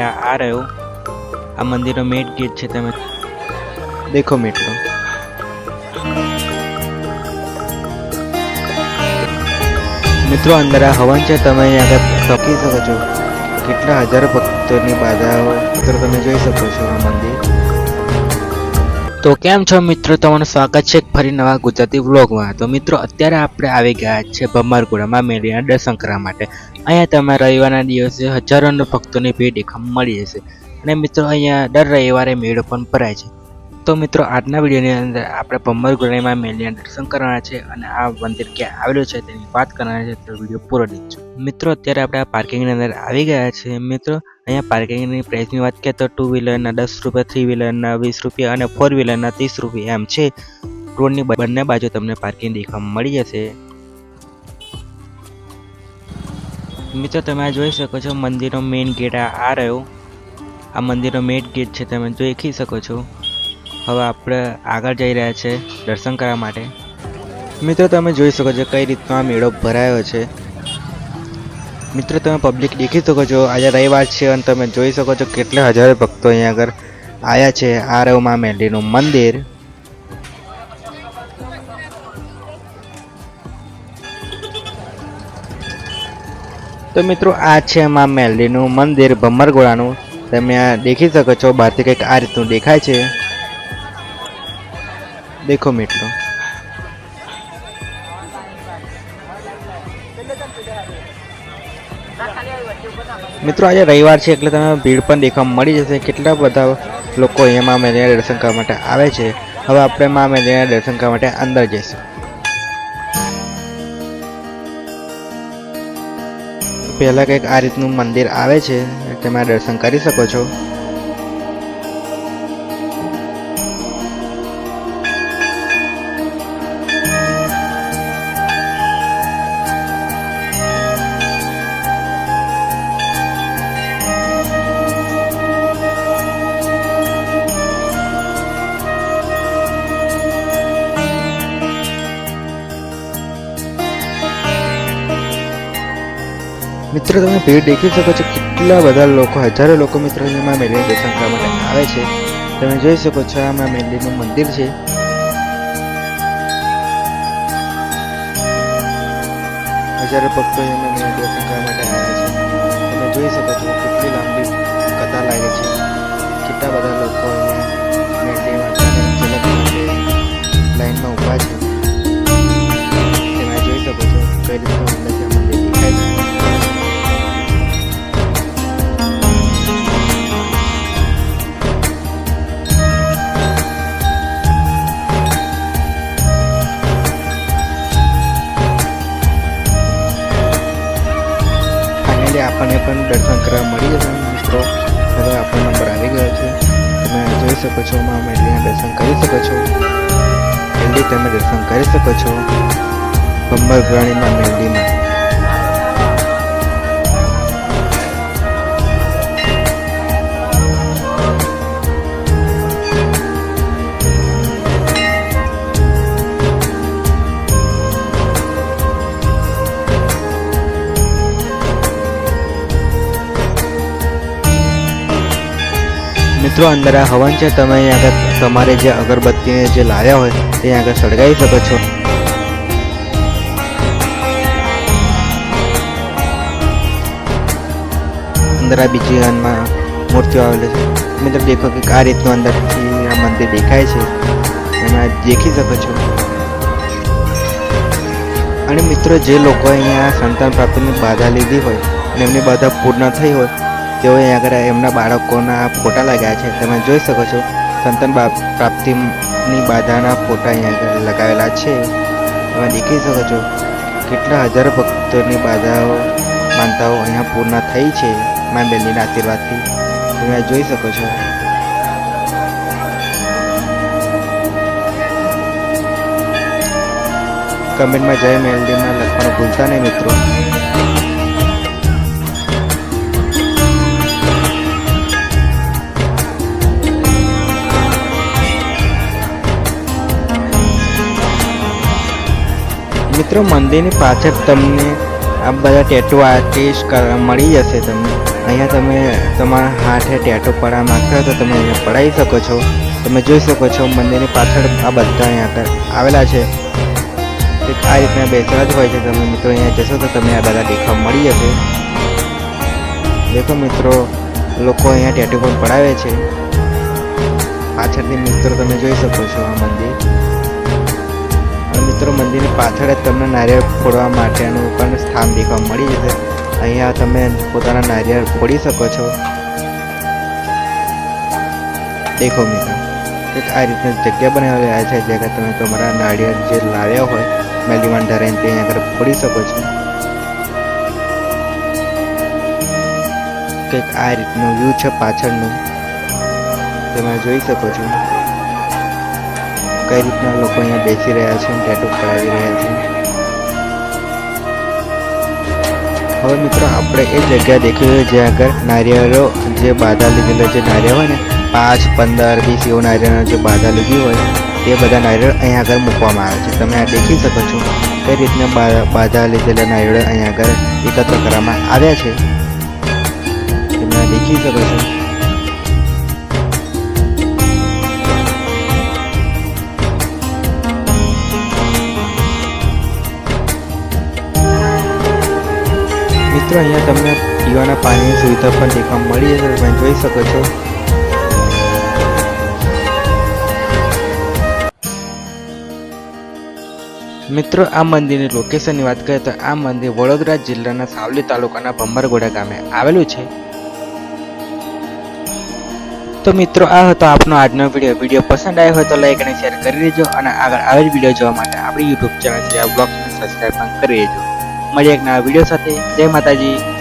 आ रहे हो आ मंदिर मेन गेट છે તમે देखो મિત્રો મિત્રો અંદર આ હવન છે તમે અહીંયા આગળ તકી શકો છો કેટલા હજારો ભક્તોની બાધાઓ મિત્રો તમે જોઈ શકો છો આ મંદિર તો કેમ છો મિત્રો તમારું સ્વાગત છે ફરી નવા ગુજરાતી વ્લોગમાં તો મિત્રો અત્યારે આપણે આવી ગયા છે ભમરગોળામાં મેળીના દર્શન કરવા માટે અહીંયા તમે રવિવારના દિવસે હજારો ભક્તોની ભીડ દેખવા મળી જશે અને મિત્રો અહીંયા દર રવિવારે મેળો પણ ભરાય છે તો મિત્રો આજના વિડીયોની અંદર આપણે ભમરગોળામાં મેળીના દર્શન કરવાના છે અને આ મંદિર ક્યાં આવેલું છે તેની વાત કરવાના છે તો વિડીયો પૂરો દેખજો મિત્રો અત્યારે આપણે આ પાર્કિંગની અંદર આવી ગયા છે મિત્રો અહીંયા પાર્કિંગની પ્રાઇસની વાત કરીએ તો 2 વ્હીલરના 10 રૂપિયા 3 વ્હીલરના 20 રૂપિયા અને 4 વ્હીલરના 30 રૂપિયા એમ છે રોડની બંને બાજુ તમને પાર્કિંગ દેખવા મળી જશે મિત્રો તમે જોઈ શકો છો મંદિરનો મેઇન ગેટ આ રહ્યો આ મંદિરનો મેઇન ગેટ છે તમે જોઈ શકો છો હવે આપણે આગળ જઈ રહ્યા છે દર્શન કરવા માટે મિત્રો તમે જોઈ શકો છો કઈ રીતનો આ મેળો ભરાયો છે મિત્રો તમે પબ્લિક દેખી શકો છો આજે રવિવાર છે અને તમે જોઈ શકો છો કેટલા હજારો ભક્તો અહીંયા આગળ આવ્યા છે આ રહ્યું મા મેલડીનું મંદિર તો મિત્રો આ છે મા મેલડીનું મંદિર ભમરગોળાનું તમે આ દેખી શકો છો બહારથી કંઈક આ રીતનું દેખાય છે देखो મિત્રો આજે રવિવાર છે એટલે તમે ભીડ પણ દેખવા મળી જશે કેટલા બધા લોકો અહીંયા મા મેલડીના દર્શન કરવા માટે આવે છે હવે આપણે મા મેલડીના દર્શન કરવા માટે અંદર જઈશું પહેલા કંઈક આ રીતનું મંદિર આવે છે તમે દર્શન કરી શકો છો મિત્રો તમે ભીડ દેખી શકો છો કેટલા બધા લોકો હજારો લોકો મિત્રો અહીંયા મેલડીના દર્શન કરવા માટે આવે છે તમે જોઈ શકો છો આ મા મેલડીનું મંદિર છે હજારો ભક્તો અહીંયા મેલડીના દર્શન કરવા માટે આવ્યા છે તમે જોઈ શકો છો કેટલી લાંબી કતાર લાગે છે કેટલા બધા લોકો અહીંયા મેલડી માતાની ઝલક માટે લાઈનમાં ઊભા છે તમે જોઈ શકો છો કઈ રીતનું અંદર મંદિર દેખાય છે આપણને પણ દર્શન કરવા મળી જશે મિત્રો હવે આપણો નંબર આવી ગયો છે તમે જોઈ શકો છો મા મેલડીના દર્શન કરી શકો છો મેલડી તમે દર્શન કરી શકો છો ભમરગોળાની મેલડીમાં મિત્રો અંદર આ હવન છે તમે અહીંયા આગળ તમારે જે અગરબત્તી જે લાવ્યા હોય તે આગળ સળગાવી શકો છો અંદર આ બીજી હવનમાં મૂર્તિઓ આવેલી છે મિત્રો દેખો કે આ રીતનું અંદરથી આ મંદિર દેખાય છે એમાં દેખી શકો છો અને મિત્રો જે લોકો અહીંયા સંતાન પ્રાપ્તિની બાધા લીધી હોય અને એમની બાધા પૂર્ણ થઈ હોય તેઓ અહીંયા આગળ એમના બાળકોના ફોટા લાગ્યા છે તમે જોઈ શકો છો સંતાન પ્રાપ્તિની બાધાના ફોટા અહીંયા આગળ લગાવેલા છે તમે દેખી શકો છો કેટલા હજારો ભક્તોની બાધાઓ માનતાઓ અહીંયા પૂર્ણ થઈ છે મા મેલડીના આશીર્વાદથી તમે જોઈ શકો છો કમેન્ટમાં જય મેલડીમાં લખવાનું ભૂલતા નહીં મિત્રો મિત્રો મંદિરની પાછળ તમને આ બધા ટેટુ આર્ટિસ્ટ મળી જશે તમને અહીં અહીંયા તમે તમારા હાથે ટેટો પડાવવા માંગતા હોય તો તમે અહીંયા પડાવી શકો છો. તમે જોઈ શકો છો મંદિરની પાછળ આ બધા અહીંયા આગળ આવેલા છે. આ રીતના બેસેલા જ હોય છે. તમે મિત્રો અહીંયા જશો તો તમને આ બધા દેખાવ મળી જશે. દેખો મિત્રો, લોકો અહીંયા ટેટુ પણ પડાવે છે. પાછળથી મિત્રો તમે જોઈ શકો છો આ મંદિર. અને મિત્રો મંદિરની પાછળ જ તમને નારિયેળ ફોડવા માટેનું પણ સ્થાન દેખવા મળી જશે. અહીંયા તમે પોતાના નારિયેળ ફોડી શકો છો. દેખો મિત્રો, આ રીતની જગ્યા બનાવેલી છે જ્યાં તમે તમારા નારિયેળ જે લાવ્યા હોય મેલીમાં ધરાઈને તે અહીંયા આગળ ફોડી શકો છો. કંઈક આ રીતનું વ્યૂ છે પાછળનું, તમે જોઈ શકો છો. કઈ રીતના લોકો અહીંયા બેસી રહ્યા છે, ટેટુ કરાવી રહ્યા છે. હવે મિત્રો આપણે એ જગ્યા દેખી જ્યાં આગળ નારિયેળો જે બાધા લીધેલો જે નારિયેળ હોય ને 5, 15, 20 એવું નારિયેળો જે બાધા લીધી હોય તે બધા નારિયેળ અહીંયા આગળ મૂકવામાં આવે છે. તમે આ દેખી શકો છો કઈ રીતના બાધા લીધેલા નારિયેળો અહીંયા આગળ એકત્ર કરવામાં આવ્યા છે. તમે આ દેખી શકો છો. મિત્રો અહીંયા તમને પીવાના પાણીની સુવિધા પણ દેખવા મળી જશે. તમે જોઈ શકો છો. મિત્રો આ મંદિરની લોકેશનની વાત કરીએ તો આ મંદિર વડોદરા જિલ્લાના સાવલી તાલુકાના ભંબરગોડા ગામે આવેલું છે. તો મિત્રો આ હતો આપનો આજનો વિડીયો પસંદ આવ્યો હોય તો લાઈક અને શેર કરી દેજો અને આગળ આવી જ વિડીયો જોવા માટે આપણી યુટ્યુબ ચેનલ છે આ બ્લોગને સબસ્ક્રાઈબ પણ કરી દેજો. મળીએ એક નવા વિડીયો સાથે. જય માતાજી.